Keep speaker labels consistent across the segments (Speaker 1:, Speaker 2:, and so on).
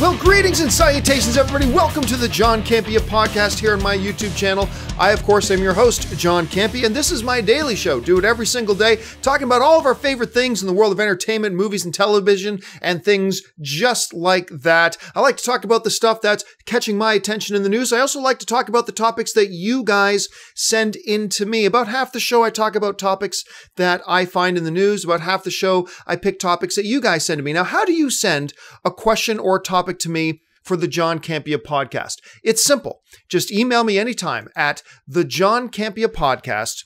Speaker 1: Well, greetings and salutations, everybody. Welcome to the John Campea Podcast here on my YouTube channel. I, of course, am your host, John Campea, and this is my daily show. Do it every single day, talking about all of our favorite things in the world of entertainment, movies, and television, and things just like that. I like to talk about the stuff that's catching my attention in the news. I also like to talk about the topics that you guys send in to me. About half the show, I talk about topics that I find in the news. About half the show, I pick topics that you guys send to me. Now, how do you send a question or a topic to me for the John Campea Podcast? It's simple. Just email me anytime at the John Campea Podcast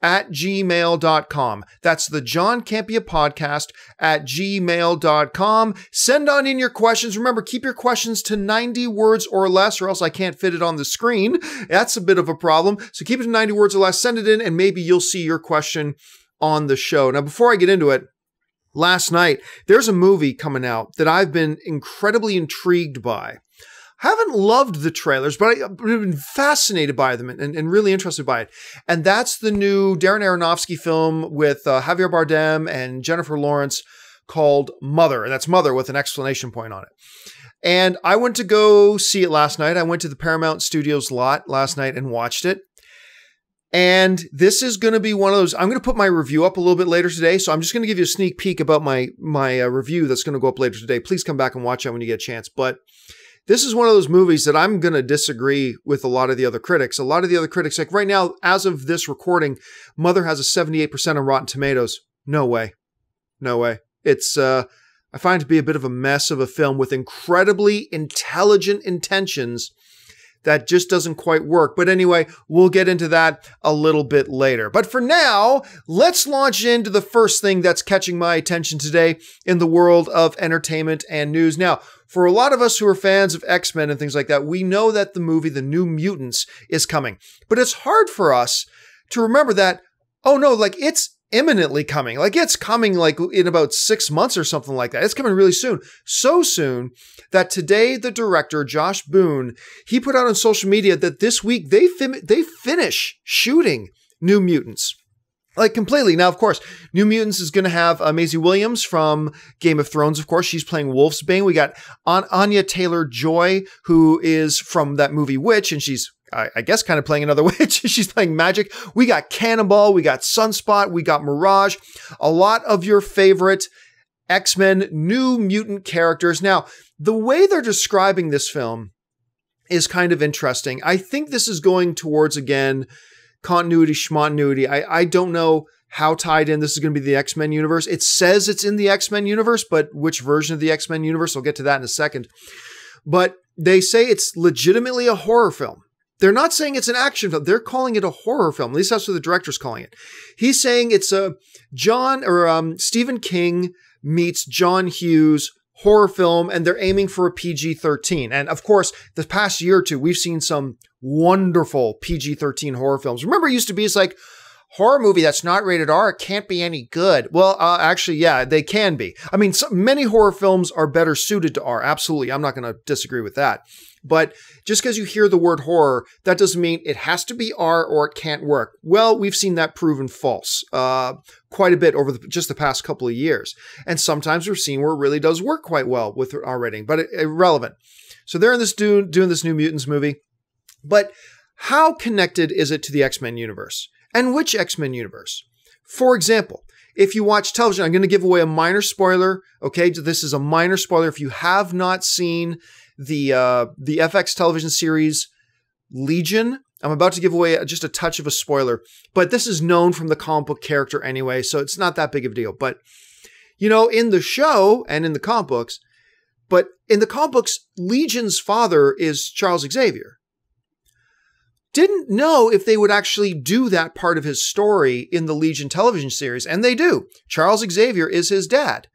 Speaker 1: at gmail.com. That's the John Campea Podcast at gmail.com. Send on in your questions. Remember, keep your questions to 90 words or less, or else I can't fit it on the screen. That's a bit of a problem. So keep it to 90 words or less. Send it in, and maybe you'll see your question on the show. Now, before I get into it, last night, there's a movie coming out that I've been incredibly intrigued by. I haven't loved the trailers, but I've been fascinated by them and really interested by it. And that's the new Darren Aronofsky film with Javier Bardem and Jennifer Lawrence called Mother. And that's Mother with an exclamation point on it. And I went to go see it last night. I went to the Paramount Studios lot last night and watched it. And this is going to be one of those, I'm going to put my review up a little bit later today. So I'm just going to give you a sneak peek about my review that's going to go up later today. Please come back and watch that when you get a chance. But this is one of those movies that I'm going to disagree with a lot of the other critics. A lot of the other critics, like right now, as of this recording, Mother has a 78% on Rotten Tomatoes. No way. No way. It's, I find it to be a bit of a mess of a film with incredibly intelligent intentions that just doesn't quite work. But anyway, we'll get into that a little bit later. But for now, let's launch into the first thing that's catching my attention today in the world of entertainment and news. Now, for a lot of us who are fans of X-Men and things like that, we know that the movie, The New Mutants, is coming. But it's hard for us to remember that, oh no, like it's imminently coming. Like it's coming like in about 6 months or something like that. It's coming really soon. So soon that today the director, Josh Boone, he put out on social media that this week they finish shooting New Mutants. Like completely. Now, of course, New Mutants is going to have Maisie Williams from Game of Thrones, of course. She's playing Wolfsbane. We got Anya Taylor-Joy, who is from that movie Witch, and she's I guess kind of playing another witch. She's playing magic. We got Cannonball. We got Sunspot. We got Mirage. A lot of your favorite X-Men New Mutant characters. Now, the way they're describing this film is kind of interesting. I think this is going towards, again, continuity, schmontinuity. I don't know how tied in this is going to be the X-Men universe. It says it's in the X-Men universe, but which version of the X-Men universe? I'll get to that in a second. But they say it's legitimately a horror film. They're not saying it's an action film. They're calling it a horror film. At least that's what the director's calling it. He's saying it's a Stephen King meets John Hughes horror film, and they're aiming for a PG-13. And of course, the past year or two, we've seen some wonderful PG-13 horror films. Remember, it used to be, it's like, horror movie that's not rated R, it can't be any good. Well, actually, yeah, they can be. I mean, many horror films are better suited to R. Absolutely. I'm not going to disagree with that. But just because you hear the word horror, that doesn't mean it has to be R or it can't work. Well, we've seen that proven false quite a bit over just the past couple of years. And sometimes we've seen where it really does work quite well with R rating, but irrelevant. So they're in this doing this New Mutants movie. But how connected is it to the X-Men universe? And which X-Men universe? For example, if you watch television, I'm going to give away a minor spoiler. Okay, this is a minor spoiler. If you have not seen the FX television series Legion, I'm about to give away just a touch of a spoiler. But this is known from the comic book character anyway, so it's not that big of a deal. But, you know, in the show and in the comic books, Legion's father is Charles Xavier. Didn't know if they would actually do that part of his story in the Legion television series, and they do. Charles Xavier is his dad.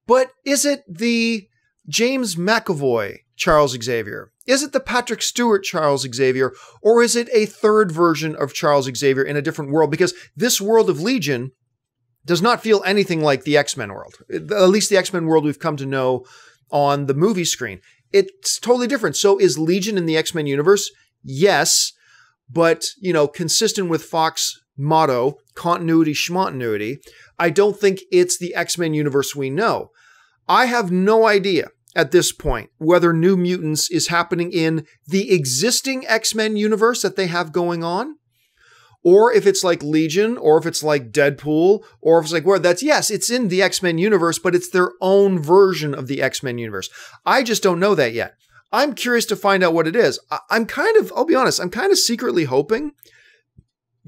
Speaker 1: But is it the James McAvoy Charles Xavier? Is it the Patrick Stewart Charles Xavier? Or is it a third version of Charles Xavier in a different world? Because this world of Legion does not feel anything like the X-Men world. At least the X-Men world we've come to know on the movie screen. It's totally different. So is Legion in the X-Men universe? Yes. But, you know, consistent with Fox motto, continuity, schmontinuity, I don't think it's the X-Men universe we know. I have no idea at this point whether New Mutants is happening in the existing X-Men universe that they have going on, or if it's like Legion, or if it's like Deadpool, or if it's like where it's in the X-Men universe, but it's their own version of the X-Men universe. I just don't know that yet. I'm curious to find out what it is. I'll be honest, I'm kind of secretly hoping,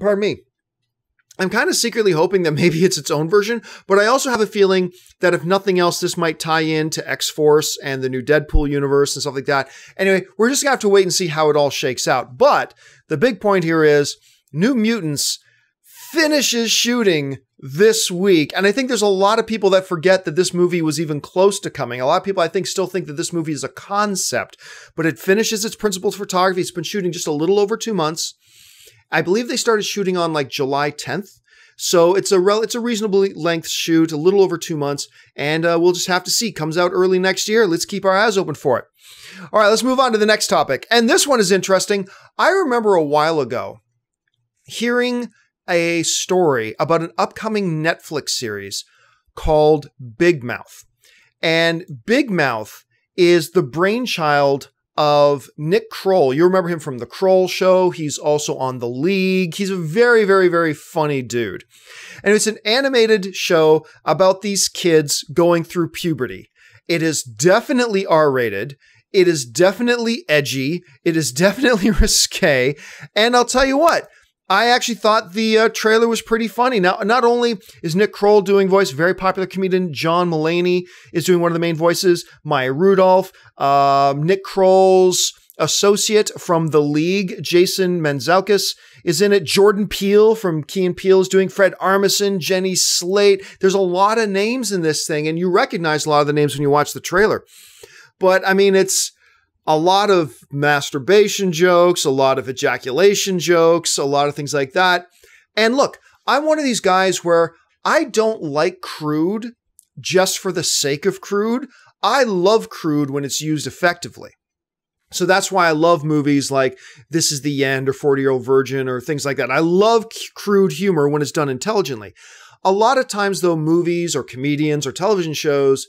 Speaker 1: I'm kind of secretly hoping that maybe it's its own version, but I also have a feeling that if nothing else, this might tie into X-Force and the new Deadpool universe and stuff like that. Anyway, we're just going to have to wait and see how it all shakes out. But the big point here is New Mutants finishes shooting this week. And I think there's a lot of people that forget that this movie was even close to coming. A lot of people, I think, still think that this movie is a concept, but it finishes its principal photography. It's been shooting just a little over 2 months. I believe they started shooting on like July 10th. So it's a reasonably length shoot, a little over 2 months, and we'll just have to see. Comes out early next year. Let's keep our eyes open for it. All right, let's move on to the next topic. And this one is interesting. I remember a while ago hearing a story about an upcoming Netflix series called Big Mouth. And Big Mouth is the brainchild of Nick Kroll. You remember him from The Kroll Show. He's also on The League. He's a very, very, very funny dude. And it's an animated show about these kids going through puberty. It is definitely R-rated. It is definitely edgy. It is definitely risque. And I'll tell you what, I actually thought the trailer was pretty funny. Now, not only is Nick Kroll doing voice, very popular comedian John Mulaney is doing one of the main voices, Maya Rudolph, Nick Kroll's associate from The League, Jason Mantzoukas, is in it. Jordan Peele from Key and Peele is doing Fred Armisen, Jenny Slate. There's a lot of names in this thing, and you recognize a lot of the names when you watch the trailer. But, I mean, it's a lot of masturbation jokes, a lot of ejaculation jokes, a lot of things like that. And look, I'm one of these guys where I don't like crude just for the sake of crude. I love crude when it's used effectively. So that's why I love movies like This Is the End or 40-Year-Old Virgin or things like that. I love crude humor when it's done intelligently. A lot of times, though, movies or comedians or television shows,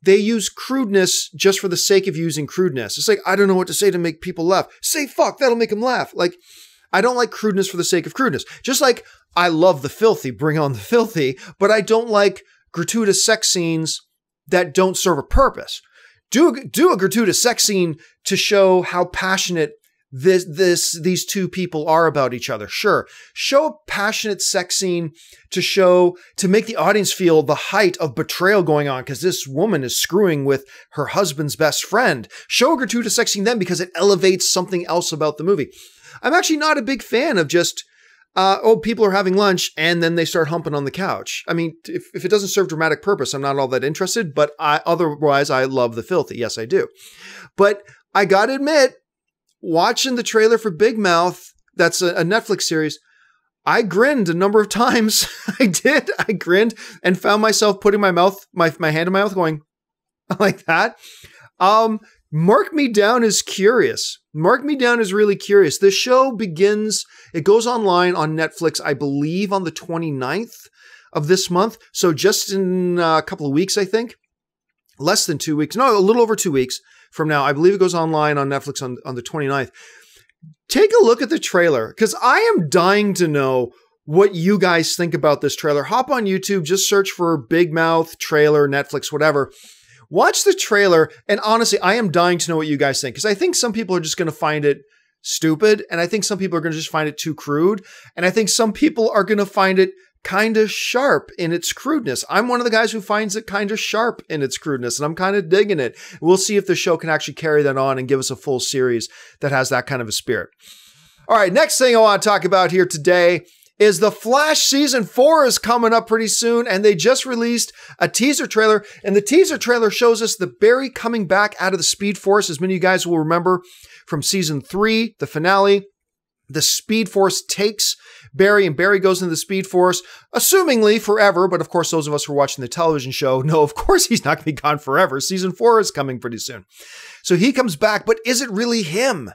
Speaker 1: they use crudeness just for the sake of using crudeness. It's like, I don't know what to say to make people laugh. Say fuck, that'll make them laugh. Like, I don't like crudeness for the sake of crudeness. Just like I love the filthy, bring on the filthy, but I don't like gratuitous sex scenes that don't serve a purpose. Do a gratuitous sex scene to show how passionate these two people are about each other. Sure. Show a passionate sex scene to make the audience feel the height of betrayal going on because this woman is screwing with her husband's best friend. Show a gratuitous sex scene then because it elevates something else about the movie. I'm actually not a big fan of just, people are having lunch and then they start humping on the couch. I mean, if it doesn't serve dramatic purpose, I'm not all that interested, but otherwise I love the filthy. Yes, I do. But I gotta admit, watching the trailer for Big Mouth, that's a Netflix series, I grinned a number of times. I did. I grinned and found myself putting my hand in my mouth going like that. Mark me down as curious. Mark me down as really curious. The show it goes online on Netflix, I believe on the 29th of this month. So just in a couple of weeks, I think. Less than 2 weeks. No, a little over 2 weeks from now. I believe it goes online on Netflix on the 29th. Take a look at the trailer because I am dying to know what you guys think about this trailer. Hop on YouTube, just search for Big Mouth trailer, Netflix, whatever. Watch the trailer, and honestly, I am dying to know what you guys think because I think some people are just going to find it stupid, and I think some people are going to just find it too crude, and I think some people are going to find it kind of sharp in its crudeness. I'm one of the guys who finds it kind of sharp in its crudeness, and I'm kind of digging it. We'll see if the show can actually carry that on and give us a full series that has that kind of a spirit. All right, next thing I want to talk about here today is The Flash Season 4 is coming up pretty soon, and they just released a teaser trailer, and the teaser trailer shows us the Barry coming back out of the Speed Force. As many of you guys will remember from Season 3, the finale, the Speed Force takes Barry, and Barry goes into the Speed Force, assumingly forever, but of course those of us who are watching the television show know, of course he's not going to be gone forever. Season 4 is coming pretty soon. So he comes back, but is it really him?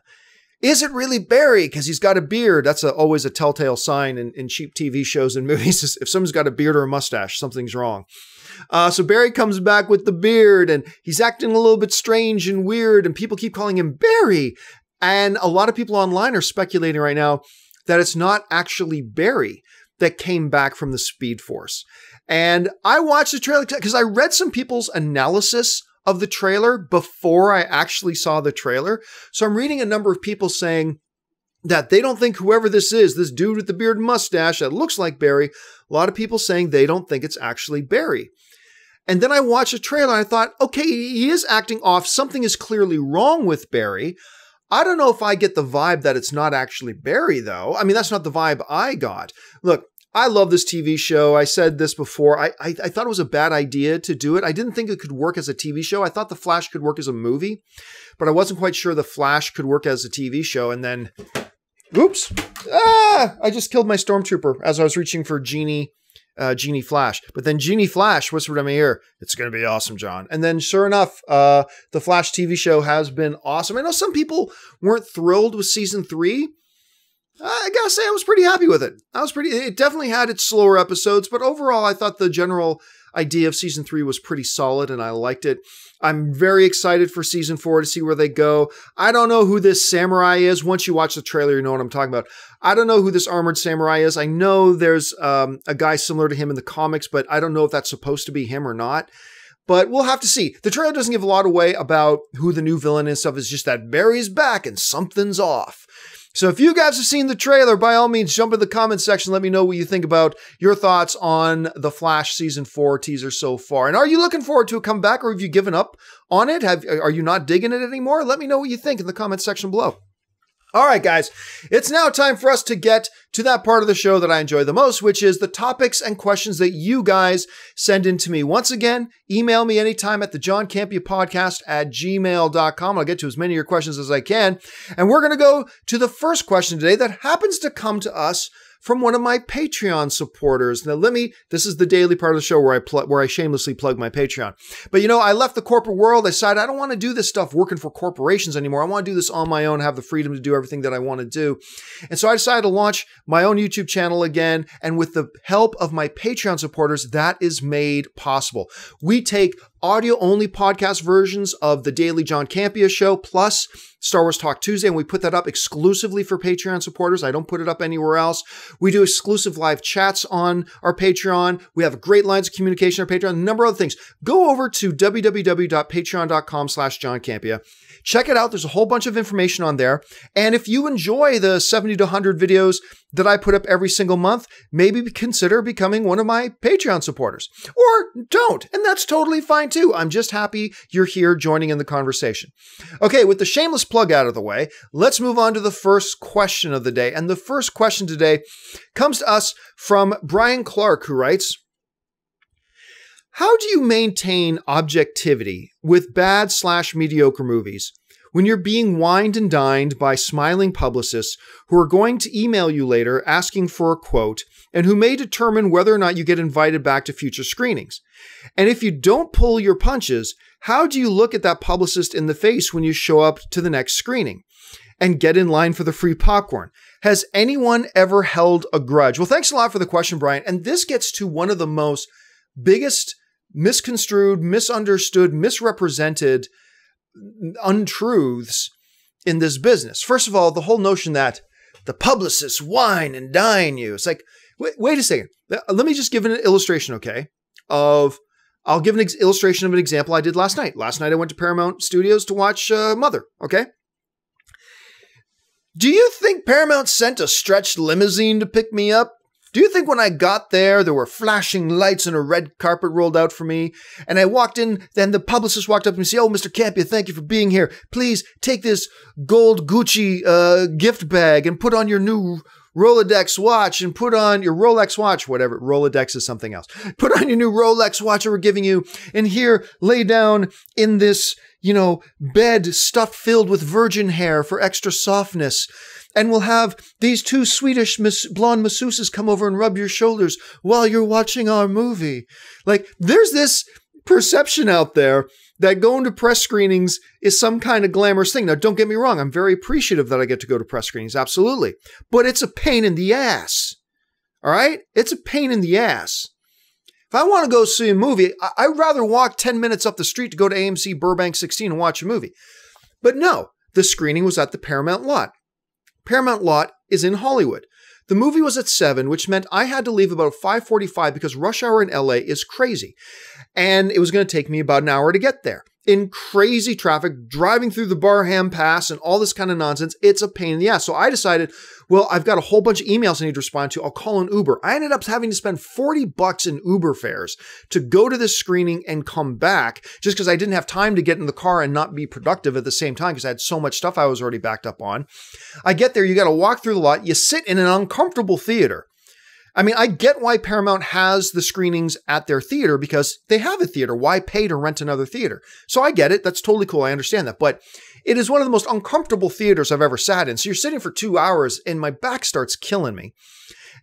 Speaker 1: Is it really Barry? Because he's got a beard. That's always a telltale sign in cheap TV shows and movies. If someone's got a beard or a mustache, something's wrong. So Barry comes back with the beard and he's acting a little bit strange and weird and people keep calling him Barry. And a lot of people online are speculating right now that it's not actually Barry that came back from the Speed Force. And I watched the trailer because I read some people's analysis of the trailer before I actually saw the trailer. So I'm reading a number of people saying that they don't think whoever this is, this dude with the beard and mustache that looks like Barry, a lot of people saying they don't think it's actually Barry. And then I watched the trailer and I thought, okay, he is acting off. Something is clearly wrong with Barry. I don't know if I get the vibe that it's not actually Barry, though. I mean, that's not the vibe I got. Look, I love this TV show. I said this before. I thought it was a bad idea to do it. I didn't think it could work as a TV show. I thought The Flash could work as a movie, but I wasn't quite sure The Flash could work as a TV show. And then, oops, I just killed my Stormtrooper as I was reaching for Genie Flash. But then Genie Flash whispered in my ear, "It's going to be awesome, John." And then sure enough, the Flash TV show has been awesome. I know some people weren't thrilled with season 3. I gotta say, I was pretty happy with it. It definitely had its slower episodes, but overall, I thought the general idea of season 3 was pretty solid and I liked it. I'm very excited for season 4 to see where they go. I don't know who this samurai is. Once you watch the trailer, you know what I'm talking about. I don't know who this armored samurai is. I know there's a guy similar to him in the comics, but I don't know if that's supposed to be him or not. But we'll have to see. The trailer doesn't give a lot away about who the new villain and stuff. It's just that Barry's back and something's off. So if you guys have seen the trailer, by all means, jump in the comment section. Let me know what you think about your thoughts on the Flash Season 4 teaser so far. And are you looking forward to a comeback or have you given up on it? Are you not digging it anymore? Let me know what you think in the comment section below. All right, guys, it's now time for us to get to that part of the show that I enjoy the most, which is the topics and questions that you guys send in to me. Once again, email me anytime at the John Campea Podcast at gmail.com. I'll get to as many of your questions as I can. And we're going to go to the first question today that happens to come to us from one of my Patreon supporters. Now, this is the daily part of the show where I shamelessly plug my Patreon. But you know, I left the corporate world. I decided I don't want to do this stuff working for corporations anymore. I want to do this on my own, have the freedom to do everything that I want to do. And so I decided to launch my own YouTube channel again. And with the help of my Patreon supporters, that is made possible. We take audio-only podcast versions of the daily John Campea show, plus Star Wars Talk Tuesday, and we put that up exclusively for Patreon supporters. I don't put it up anywhere else. We do exclusive live chats on our Patreon. We have great lines of communication on our Patreon, a number of other things. Go over to www.patreon.com/John Campea. Check it out. There's a whole bunch of information on there. And if you enjoy the 70 to 100 videos that I put up every single month, maybe consider becoming one of my Patreon supporters. Or don't, and that's totally fine too. I'm just happy you're here joining in the conversation. Okay, with the shameless plug out of the way, let's move on to the first question of the day. And the first question today comes to us from Brian Clark, who writes, "How do you maintain objectivity with bad/mediocre movies when you're being wined and dined by smiling publicists who are going to email you later asking for a quote and who may determine whether or not you get invited back to future screenings? And if you don't pull your punches, how do you look at that publicist in the face when you show up to the next screening and get in line for the free popcorn? Has anyone ever held a grudge?" Well, thanks a lot for the question, Brian. And this gets to one of the biggest misconstrued, misunderstood, misrepresented untruths in this business. First of all, the whole notion that the publicists wine and dine you. It's like, wait a second. Let me just give an illustration, okay? I'll give an illustration of an example I did last night. Last night I went to Paramount Studios to watch Mother, okay? Do you think Paramount sent a stretched limousine to pick me up? Do you think when I got there were flashing lights and a red carpet rolled out for me? And I walked in, then the publicist walked up to me and said, "Oh, Mr. Campea, thank you for being here. Please take this gold Gucci gift bag and put on your new Rolodex watch and put on your Rolex watch," whatever. Rolodex is something else. "Put on your new Rolex watch that we're giving you. And here, lay down in this, bed stuffed filled with virgin hair for extra softness. And we'll have these two Swedish blonde masseuses come over and rub your shoulders while you're watching our movie." Like, there's this perception out there that going to press screenings is some kind of glamorous thing. Now, don't get me wrong. I'm very appreciative that I get to go to press screenings. Absolutely. But it's a pain in the ass. All right? It's a pain in the ass. If I want to go see a movie, I'd rather walk 10 minutes up the street to go to AMC Burbank 16 and watch a movie. But no, the screening was at the Paramount lot. Paramount lot is in Hollywood. The movie was at 7, which meant I had to leave about 5:45 because rush hour in LA is crazy. And it was going to take me about an hour to get there. In crazy traffic, driving through the Barham Pass and all this kind of nonsense, it's a pain in the ass. So I decided, well, I've got a whole bunch of emails I need to respond to. I'll call an Uber. I ended up having to spend $40 in Uber fares to go to this screening and come back just because I didn't have time to get in the car and not be productive at the same time because I had so much stuff I was already backed up on. I get there, you got to walk through the lot. You sit in an uncomfortable theater. I mean, I get why Paramount has the screenings at their theater because they have a theater. Why pay to rent another theater? So I get it. That's totally cool. I understand that. But it is one of the most uncomfortable theaters I've ever sat in. So you're sitting for 2 hours and my back starts killing me.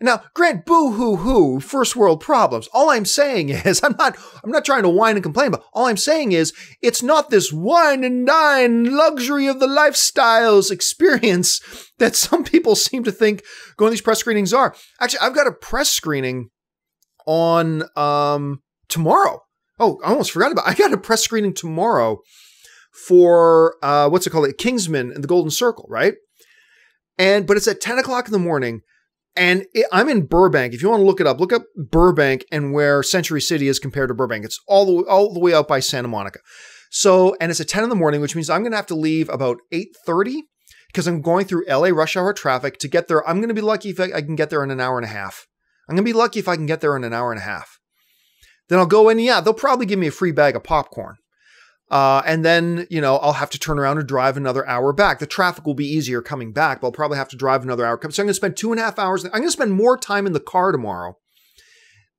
Speaker 1: Now, grant boo-hoo-hoo, first world problems. All I'm saying is, I'm not trying to whine and complain, but all I'm saying is, it's not this wine and dine luxury of the lifestyles experience that some people seem to think going to these press screenings are. Actually, I've got a press screening on tomorrow. Oh, I almost forgot about it. I got a press screening tomorrow for, Kingsman and the Golden Circle, right? But it's at 10 o'clock in the morning. And I'm in Burbank. If you want to look it up, look up Burbank and where Century City is compared to Burbank. It's all the way out by Santa Monica. So, and it's at 10 in the morning, which means I'm going to have to leave about 8:30 because I'm going through LA rush hour traffic to get there. I'm going to be lucky if I can get there in an hour and a half. I'm going to be lucky if I can get there in an hour and a half. Then I'll go in. Yeah, they'll probably give me a free bag of popcorn. And then, I'll have to turn around and drive another hour back. The traffic will be easier coming back, but I'll probably have to drive another hour. So I'm going to spend 2.5 hours. I'm going to spend more time in the car tomorrow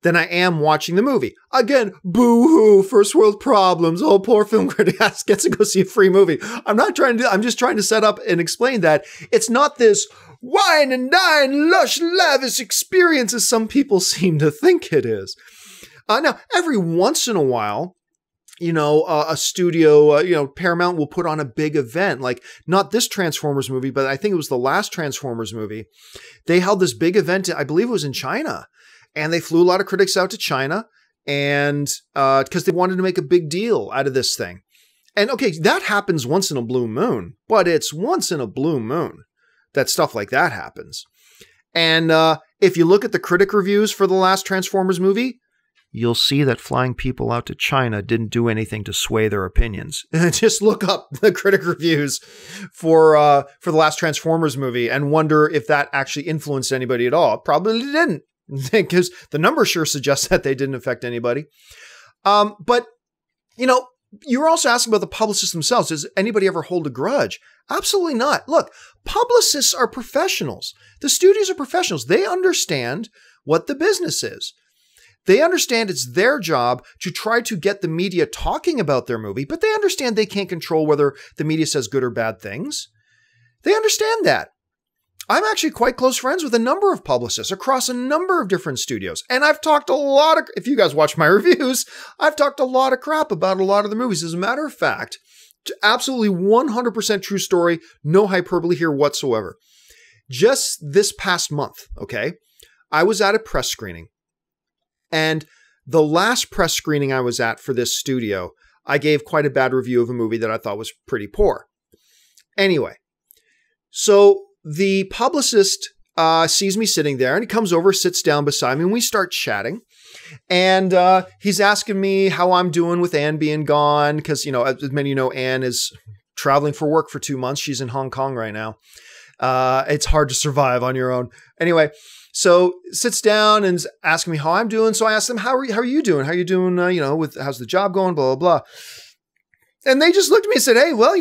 Speaker 1: than I am watching the movie. Again, boo-hoo, first world problems. Oh, poor film critic gets to go see a free movie. I'm just trying to set up and explain that it's not this wine and dine, lush, lavish experience as some people seem to think it is. Now, every once in a while, a studio, Paramount will put on a big event, like not this Transformers movie, but I think it was the last Transformers movie. They held this big event, I believe it was in China, and they flew a lot of critics out to China and because they wanted to make a big deal out of this thing. And okay, that happens once in a blue moon, but it's once in a blue moon that stuff like that happens. And if you look at the critic reviews for the last Transformers movie, you'll see that flying people out to China didn't do anything to sway their opinions. Just look up the critic reviews for the last Transformers movie and wonder if that actually influenced anybody at all. It probably didn't, because the numbers sure suggest that they didn't affect anybody. But, you're also asking about the publicists themselves. Does anybody ever hold a grudge? Absolutely not. Look, publicists are professionals. The studios are professionals. They understand what the business is. They understand it's their job to try to get the media talking about their movie, but they understand they can't control whether the media says good or bad things. They understand that. I'm actually quite close friends with a number of publicists across a number of different studios. And I've talked if you guys watch my reviews, I've talked a lot of crap about a lot of the movies. As a matter of fact, absolutely 100% true story, no hyperbole here whatsoever. Just this past month, okay, I was at a press screening. And the last press screening I was at for this studio, I gave quite a bad review of a movie that I thought was pretty poor. Anyway, so the publicist sees me sitting there and he comes over, sits down beside me, and we start chatting. And he's asking me how I'm doing with Anne being gone. Because, as many of you know, Anne is traveling for work for 2 months. She's in Hong Kong right now. It's hard to survive on your own. Anyway, so sits down and is asking me how I'm doing. So I asked them, how are you doing? How are you doing? How's the job going? Blah, blah, blah. And they just looked at me and said, hey, well,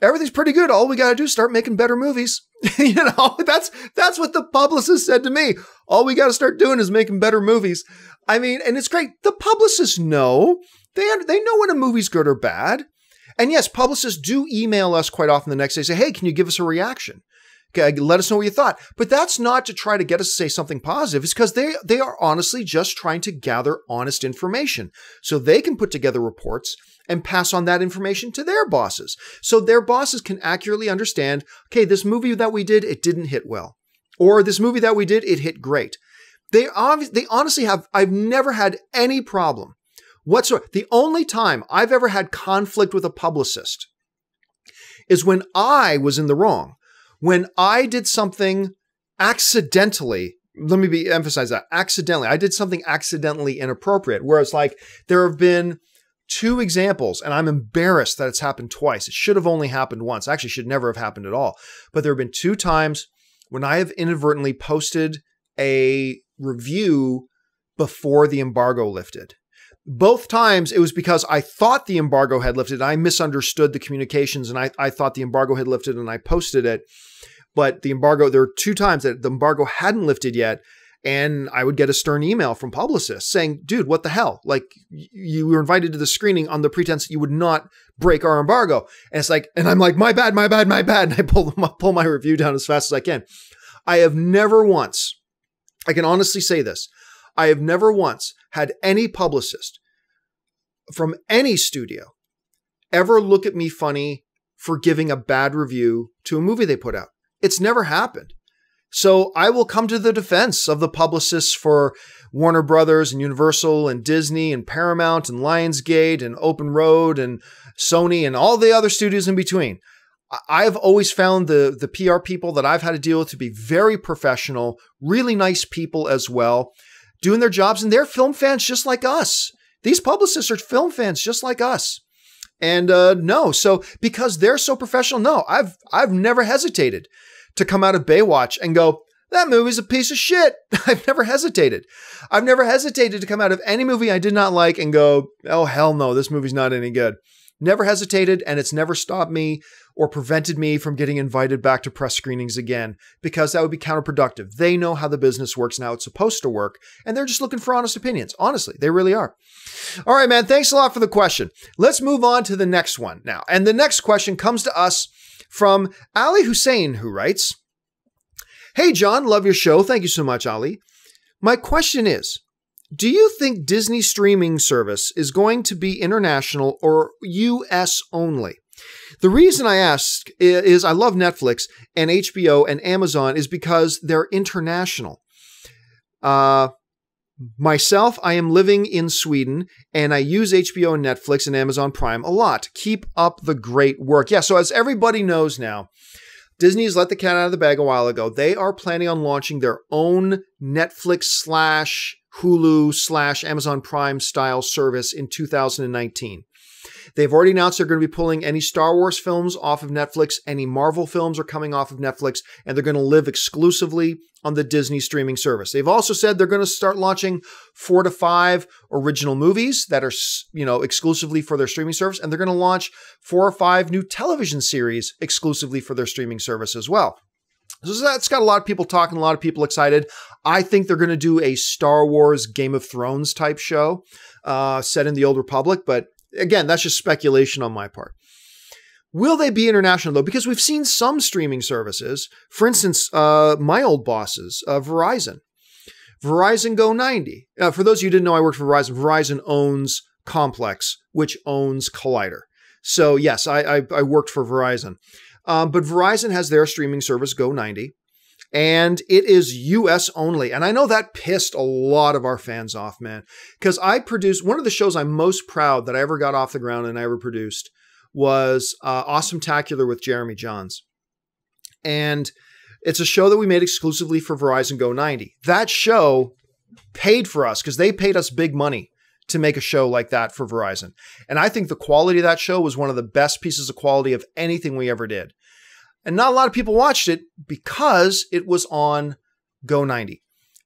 Speaker 1: everything's pretty good. All we got to do is start making better movies. That's what the publicist said to me. All we got to start doing is making better movies. I mean, and it's great. The publicists know. They know when a movie's good or bad. And yes, publicists do email us quite often the next day, say, hey, can you give us a reaction? Okay, let us know what you thought. But that's not to try to get us to say something positive. It's because they are honestly just trying to gather honest information so they can put together reports and pass on that information to their bosses. So their bosses can accurately understand, okay, this movie that we did, it didn't hit well. Or this movie that we did, it hit great. They honestly have, I've never had any problem whatsoever. The only time I've ever had conflict with a publicist is when I was in the wrong. When I did something accidentally, let me emphasize that, accidentally. I did something accidentally inappropriate, where it's like there have been 2 examples, and I'm embarrassed that it's happened twice. It should have only happened once. Actually, should never have happened at all. But there have been 2 times when I have inadvertently posted a review before the embargo lifted. Both times it was because I thought the embargo had lifted. I misunderstood the communications and I thought the embargo had lifted and I posted it. But the embargo, there were 2 times that the embargo hadn't lifted yet. And I would get a stern email from publicists saying, dude, what the hell? Like, you were invited to the screening on the pretense that you would not break our embargo. And it's like, and I'm like, my bad. And I pull my review down as fast as I can. I have never once, I can honestly say this, I have never once had any publicist from any studio ever look at me funny for giving a bad review to a movie they put out. It's never happened. So I will come to the defense of the publicists for Warner Brothers and Universal and Disney and Paramount and Lionsgate and Open Road and Sony and all the other studios in between. I've always found the PR people that I've had to deal with to be very professional, really nice people as well, doing their jobs, and they're film fans just like us. These publicists are film fans just like us. And no, so because they're so professional, no, I've never hesitated to come out of Baywatch and go, that movie's a piece of shit. I've never hesitated. I've never hesitated to come out of any movie I did not like and go, oh, hell no, this movie's not any good. Never hesitated, and it's never stopped me or prevented me from getting invited back to press screenings again, because that would be counterproductive. They know how the business works and how it's supposed to work, and they're just looking for honest opinions. Honestly, they really are. All right, man, thanks a lot for the question. Let's move on to the next one now. And the next question comes to us from Ali Hussein, who writes, hey, John, love your show. Thank you so much, Ali. My question is, do you think Disney streaming service is going to be international or US only? The reason I ask is I love Netflix and HBO and Amazon is because they're international. Myself, I am living in Sweden and I use HBO and Netflix and Amazon Prime a lot. Keep up the great work. Yeah, so as everybody knows now, Disney's let the cat out of the bag a while ago. They are planning on launching their own Netflix / Hulu / Amazon Prime style service in 2019. They've already announced they're going to be pulling any Star Wars films off of Netflix. Any Marvel films are coming off of Netflix, and they're going to live exclusively on the Disney streaming service. They've also said they're going to start launching 4 to 5 original movies that are, exclusively for their streaming service, and they're going to launch 4 or 5 new television series exclusively for their streaming service as well. So that's got a lot of people talking, a lot of people excited. I think they're going to do a Star Wars Game of Thrones type show set in the Old Republic, but again, that's just speculation on my part. Will they be international, though? Because we've seen some streaming services, for instance, my old bosses, Verizon Go 90. For those of you who didn't know, I worked for Verizon. Verizon owns Complex, which owns Collider. So yes, I worked for Verizon. But Verizon has their streaming service, Go 90, and it is US only. And I know that pissed a lot of our fans off, man, because I produced one of the shows I'm most proud that I ever got off the ground and I ever produced was Awesome-tacular with Jeremy Johns. And it's a show that we made exclusively for Verizon Go 90. That show paid for us because they paid us big money to make a show like that for Verizon. And I think the quality of that show was one of the best pieces of quality of anything we ever did. And not a lot of people watched it because it was on Go 90.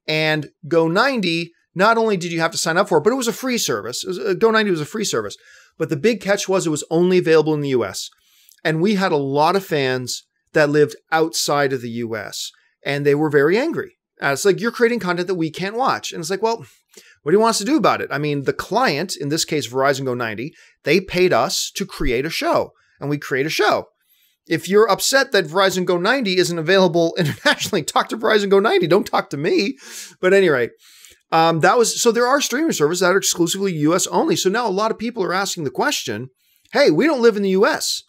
Speaker 1: And Go 90, not only did you have to sign up for it, but it was a free service. Go 90 was a free service. But the big catch was it was only available in the US. And we had a lot of fans that lived outside of the US. And they were very angry. It's like, you're creating content that we can't watch. And it's like, well, what do you want us to do about it? I mean, the client, in this case, Verizon Go 90, they paid us to create a show. And we create a show. If you're upset that Verizon Go 90 isn't available internationally, talk to Verizon Go 90. Don't talk to me. But at any rate, so there are streaming services that are exclusively US only. So now a lot of people are asking the question, hey, we don't live in the US.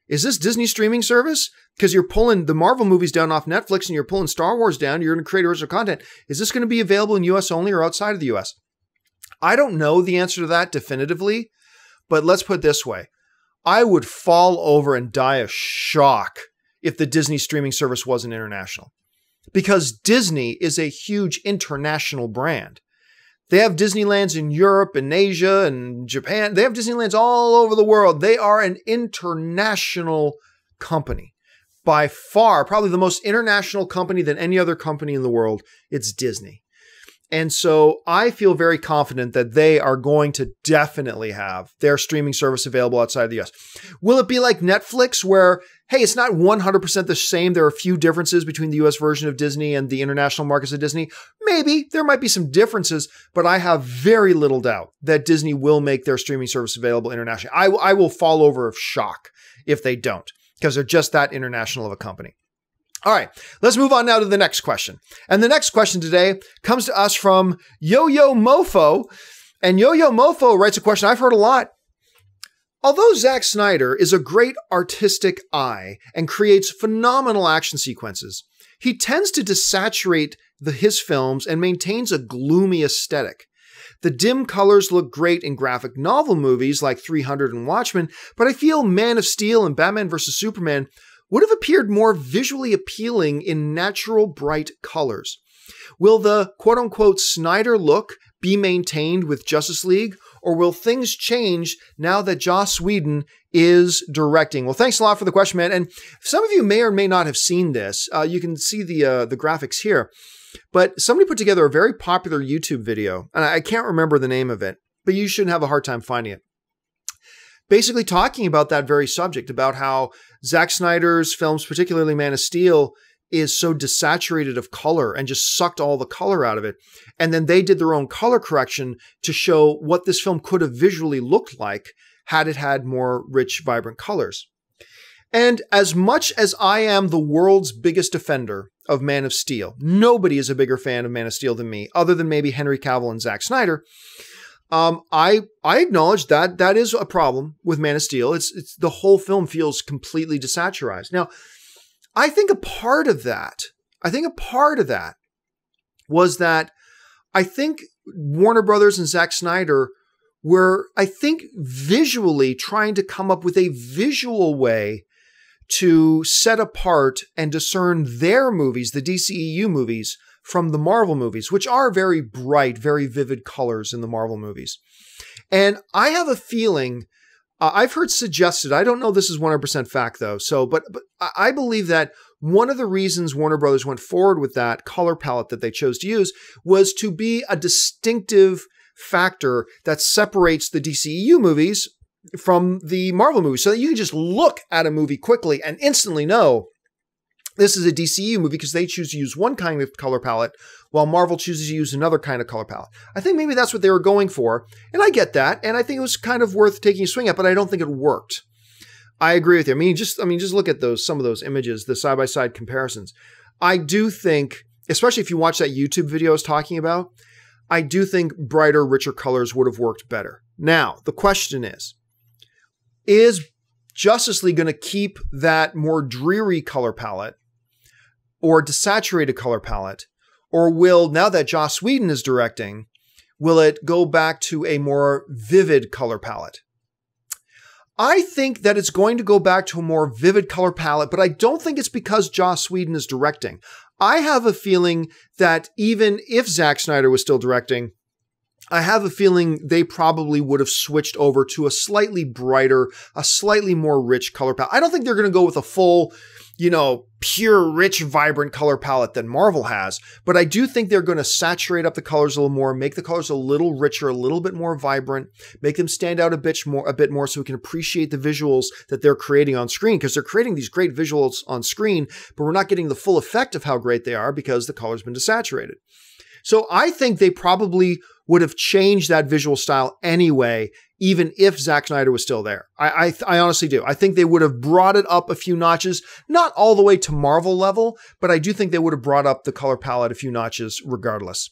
Speaker 1: Is this Disney streaming service? Because you're pulling the Marvel movies down off Netflix and you're pulling Star Wars down, you're going to create original content. Is this going to be available in US only or outside of the US? I don't know the answer to that definitively, but let's put it this way. I would fall over and die of shock if the Disney streaming service wasn't international. Because Disney is a huge international brand. They have Disneylands in Europe and Asia and Japan. They have Disneylands all over the world. They are an international company. By far, probably the most international company than any other company in the world. It's Disney. And so I feel very confident that they are going to definitely have their streaming service available outside of the US. Will it be like Netflix where, hey, it's not 100% the same. There are a few differences between the US version of Disney and the international markets of Disney. Maybe there might be some differences, but I have very little doubt that Disney will make their streaming service available internationally. I will fall over of shock if they don't, because they're just that international of a company. All right, let's move on now to the next question. And the next question today comes to us from Yoyo Mofo. And Yoyo Mofo writes a question I've heard a lot. Although Zack Snyder is a great artistic eye and creates phenomenal action sequences, he tends to desaturate his films and maintains a gloomy aesthetic. The dim colors look great in graphic novel movies like 300 and Watchmen, but I feel Man of Steel and Batman vs. Superman would have appeared more visually appealing in natural bright colors. Will the quote-unquote Snyder look be maintained with Justice League, or will things change now that Joss Whedon is directing? Well, thanks a lot for the question, man. And some of you may or may not have seen this. You can see the graphics here. But somebody put together a very popular YouTube video, and I can't remember the name of it, but you shouldn't have a hard time finding it. Basically talking about that very subject, about how Zack Snyder's films, particularly Man of Steel, is so desaturated of color and just sucked all the color out of it. And then they did their own color correction to show what this film could have visually looked like had it had more rich, vibrant colors. And as much as I am the world's biggest defender of Man of Steel, nobody is a bigger fan of Man of Steel than me, other than maybe Henry Cavill and Zack Snyder. I acknowledge that that is a problem with Man of Steel. It's the whole film feels completely desaturized. Now, I think a part of that was that I think Warner Brothers and Zack Snyder were, I think, visually trying to come up with a visual way to set apart and discern their movies, the DCEU movies, from the Marvel movies, which are very bright, very vivid colors in the Marvel movies. And I have a feeling, I've heard suggested, I don't know this is 100% fact though, but I believe that one of the reasons Warner Brothers went forward with that color palette that they chose to use was to be a distinctive factor that separates the DCEU movies from the Marvel movies, so that you can just look at a movie quickly and instantly know this is a DCU movie because they choose to use one kind of color palette while Marvel chooses to use another kind of color palette. I think maybe that's what they were going for, and I get that, and I think it was kind of worth taking a swing at, but I don't think it worked. I agree with you. I mean, just look at some of those images, the side-by-side comparisons. I do think, especially if you watch that YouTube video I was talking about, I do think brighter, richer colors would have worked better. Now, the question is Justice League going to keep that more dreary color palette or desaturated color palette? Or will, now that Joss Whedon is directing, will it go back to a more vivid color palette? I think that it's going to go back to a more vivid color palette, but I don't think it's because Joss Whedon is directing. I have a feeling that even if Zack Snyder was still directing, I have a feeling they probably would have switched over to a slightly brighter, a slightly more rich color palette. I don't think they're going to go with a full, pure, rich, vibrant color palette that Marvel has, but I do think they're going to saturate up the colors a little more, make the colors a little richer, a little bit more vibrant, make them stand out a bit more so we can appreciate the visuals that they're creating on screen, because they're creating these great visuals on screen, but we're not getting the full effect of how great they are because the color's been desaturated. So I think they probably would have changed that visual style anyway, even if Zack Snyder was still there. I honestly do. I think they would have brought it up a few notches, not all the way to Marvel level, but I do think they would have brought up the color palette a few notches regardless.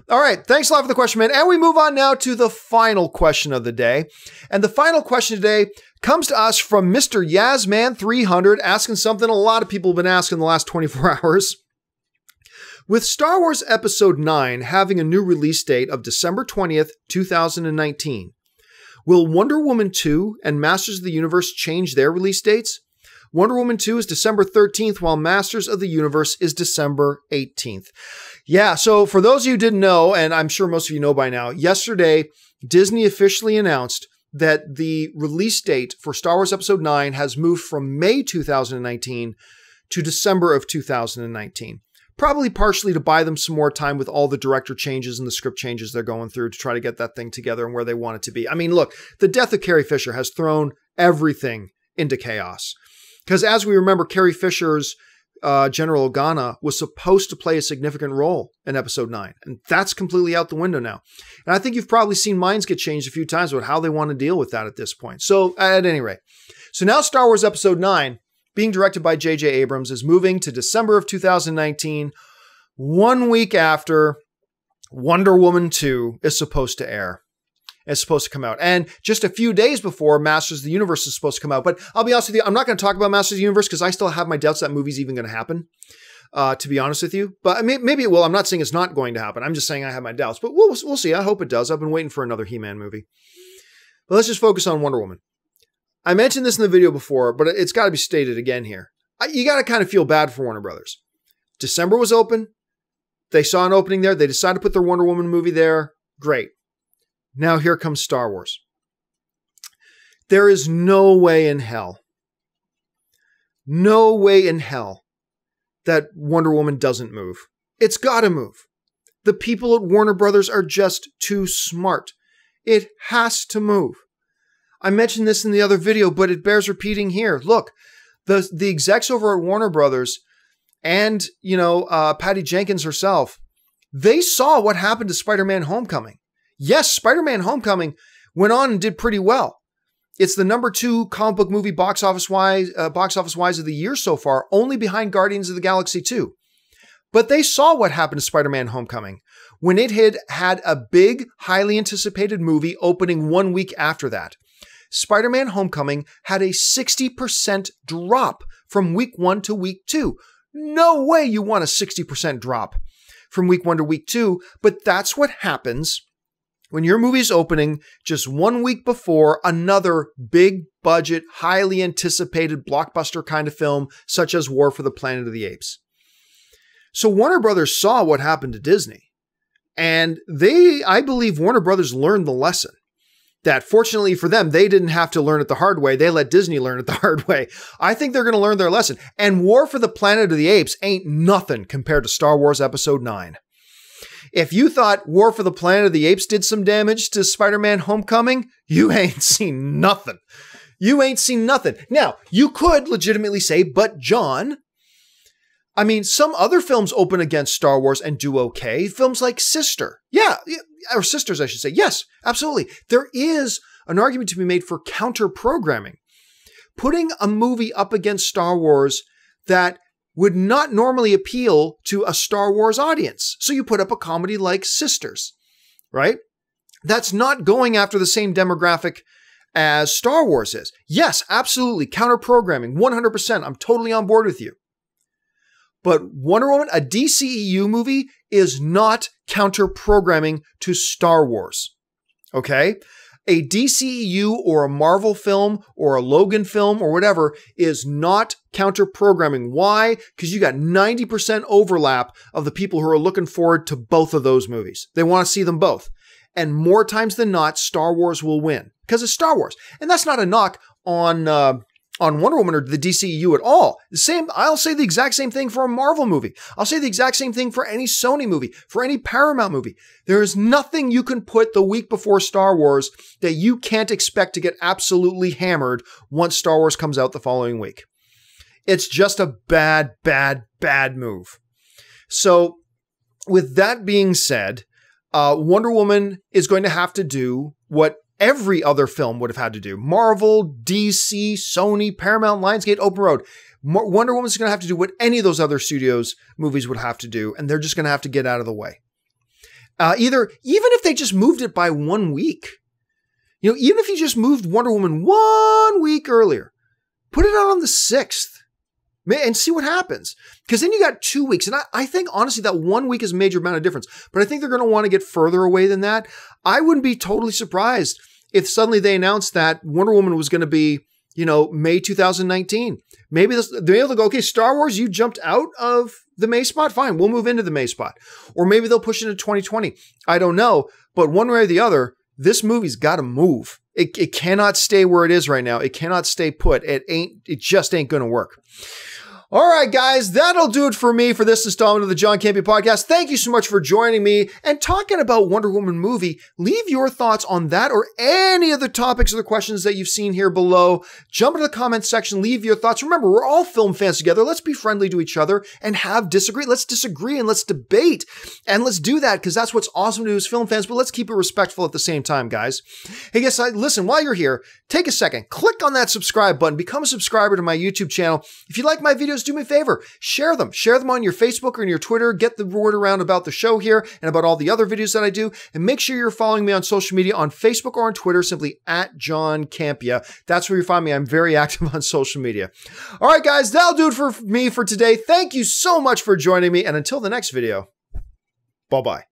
Speaker 1: All right. Thanks a lot for the question, man. And we move on now to the final question of the day. And the final question today comes to us from Mr. Yazman300, asking something a lot of people have been asking the last 24 hours. With Star Wars Episode 9 having a new release date of December 20th, 2019, will Wonder Woman 2 and Masters of the Universe change their release dates? Wonder Woman 2 is December 13th, while Masters of the Universe is December 18th. Yeah, so for those of you who didn't know, and I'm sure most of you know by now, yesterday, Disney officially announced that the release date for Star Wars Episode 9 has moved from May 2019 to December of 2019. Probably partially to buy them some more time with all the director changes and the script changes they're going through to try to get that thing together and where they want it to be. I mean, look, the death of Carrie Fisher has thrown everything into chaos. Because as we remember, Carrie Fisher's General Organa was supposed to play a significant role in Episode 9. And that's completely out the window now. And I think you've probably seen minds get changed a few times about how they want to deal with that at this point. So at any rate. So now Star Wars Episode 9, being directed by J.J. Abrams, is moving to December of 2019, 1 week after Wonder Woman 2 is supposed to air. It's supposed to come out. And just a few days before Masters of the Universe is supposed to come out. But I'll be honest with you, I'm not going to talk about Masters of the Universe because I still have my doubts that movie's even going to happen, to be honest with you. But maybe it will. I'm not saying it's not going to happen. I'm just saying I have my doubts. But we'll see. I hope it does. I've been waiting for another He-Man movie. But let's just focus on Wonder Woman. I mentioned this in the video before, but it's got to be stated again here. You got to kind of feel bad for Warner Brothers. December was open. They saw an opening there. They decided to put their Wonder Woman movie there. Great. Now here comes Star Wars. There is no way in hell that Wonder Woman doesn't move. It's got to move. The people at Warner Brothers are just too smart. It has to move. I mentioned this in the other video, but it bears repeating here. Look, the execs over at Warner Brothers and, Patty Jenkins herself, they saw what happened to Spider-Man Homecoming. Yes, Spider-Man Homecoming went on and did pretty well. It's the number 2 comic book movie box office wise of the year so far, only behind Guardians of the Galaxy 2. But they saw what happened to Spider-Man Homecoming when it had a big, highly anticipated movie opening 1 week after that. Spider-Man Homecoming had a 60% drop from week 1 to week 2. No way you want a 60% drop from week 1 to week 2, but that's what happens when your movie's opening just 1 week before another big budget, highly anticipated blockbuster kind of film, such as War for the Planet of the Apes. So Warner Brothers saw what happened to Disney. And I believe Warner Brothers learned the lesson. That fortunately for them, they didn't have to learn it the hard way. They let Disney learn it the hard way. I think they're going to learn their lesson. And War for the Planet of the Apes ain't nothing compared to Star Wars Episode 9. If you thought War for the Planet of the Apes did some damage to Spider-Man Homecoming, you ain't seen nothing. You ain't seen nothing. Now, you could legitimately say, but John, I mean, some other films open against Star Wars and do okay. Films like Sister. Yeah, or Sisters, I should say. Yes, absolutely. There is an argument to be made for counter-programming. Putting a movie up against Star Wars that would not normally appeal to a Star Wars audience. So you put up a comedy like Sisters, right? That's not going after the same demographic as Star Wars is. Yes, absolutely. Counter-programming, 100%. I'm totally on board with you. But Wonder Woman, a DCEU movie, is not counter-programming to Star Wars. Okay? A DCEU or a Marvel film or a Logan film or whatever is not counter-programming. Why? Because you got 90% overlap of the people who are looking forward to both of those movies. They want to see them both. And more times than not, Star Wars will win because it's Star Wars. And that's not a knock on Wonder Woman or the DCEU at all. I'll say the exact same thing for a Marvel movie. I'll say the exact same thing for any Sony movie, for any Paramount movie. There is nothing you can put the week before Star Wars that you can't expect to get absolutely hammered once Star Wars comes out the following week. It's just a bad, bad, bad move. So with that being said, Wonder Woman is going to have to do what every other film would have had to do. Marvel, DC, Sony, Paramount, Lionsgate, Open Road. Wonder Woman's going to have to do what any of those other studios movies would have to do, and they're just going to have to get out of the way. Even if they just moved it by 1 week, even if you just moved Wonder Woman 1 week earlier, put it out on the 6th and see what happens. Because then you got 2 weeks. And I think, honestly, that 1 week is a major amount of difference. But I think they're going to want to get further away than that. I wouldn't be totally surprised if suddenly they announced that Wonder Woman was going to be, May 2019. Maybe they're able to go, okay, Star Wars, you jumped out of the May spot. Fine, we'll move into the May spot. Or maybe they'll push it into 2020. I don't know. But one way or the other, this movie's got to move. It cannot stay where it is right now. It cannot stay put. It just ain't going to work. All right, guys, that'll do it for me for this installment of the John Campea Podcast. Thank you so much for joining me and talking about Wonder Woman movie. Leave your thoughts on that or any of the topics or the questions that you've seen here below. Jump into the comments section, leave your thoughts. Remember, we're all film fans together. Let's be friendly to each other and let's disagree and let's debate. And let's do that because that's what's awesome to do as film fans, but let's keep it respectful at the same time, guys. Hey, guys, listen, while you're here, take a second, click on that subscribe button, become a subscriber to my YouTube channel. If you like my videos, do me a favor, share them on your Facebook or in your Twitter, get the word around about the show here and about all the other videos that I do, and make sure you're following me on social media on Facebook or on Twitter, simply @John Campea. That's where you find me. I'm very active on social media. All right, guys, that'll do it for me for today. Thank you so much for joining me, and until the next video, bye-bye.